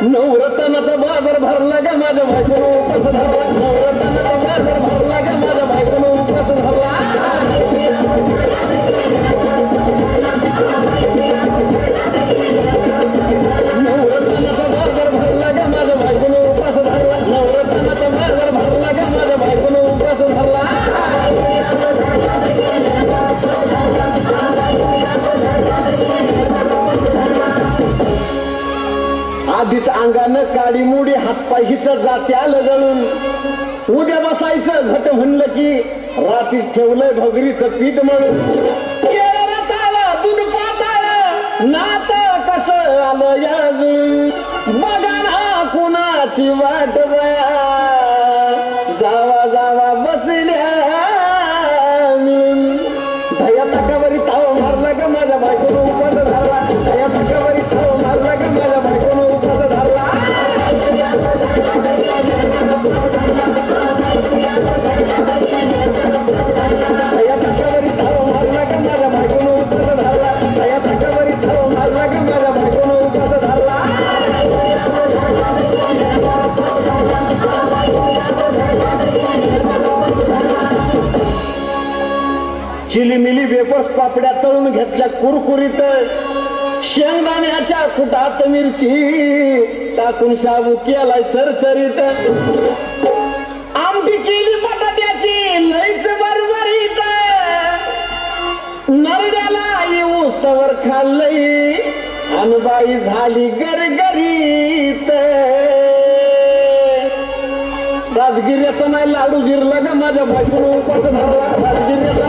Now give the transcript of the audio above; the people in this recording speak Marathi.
नवरत्नाचा बाजार भरला ग माझ्या बायकोनं उपास धरला. नवरत्नाचा बाजार भरला ग माझ्या बायकोनं उपास धरला. नवरत्नाचा बाजार भरला ग माझ्या बायकोनं उपास धरला. नवरत्नाचा बाजार भरला ग माझ्या बायकोनं उपास धरला. आधीच अंगानं काळी मुडी हातपाय हिच जाते आलं जळून. उद्या बसायचं घट म्हणलं की रात्रीच ठेवलंय भगरीचं पीठ म्हणून. दूध पाताळ नात कसं आलं याजून. बघा ना कुणाची वाट बया जावा जावा बसल्या मिळून. दया तकावरी ताव मारला ग माझ्या बायकोनं उपास धरला. दया तकावरी ताव मारला ग माझ्या बायकोनं उपास धरला. दया तकावरी ताव मारला ग माझ्या बायकोनं उपास धरला. दया तकावरी ताव मारला ग माझ्या बायकोनं उपास धरला. चिलीमिली वेपर्स पापड्या तळून घेतल्या कुरकुरीत. शेंगदाण्याच्या कुटात मिरची टाकून शाबू केलाय चरचरीत. आमटी केली बटाट्याची लईच बरबरीत. नरड्याला येऊस तवर खाल्लई अनबाई झाली गरगरीत. राजगिऱ्याचा नाही लाडू जिरला ग माझ्या बायकोनं उपास धरला. राजगिऱ्याचा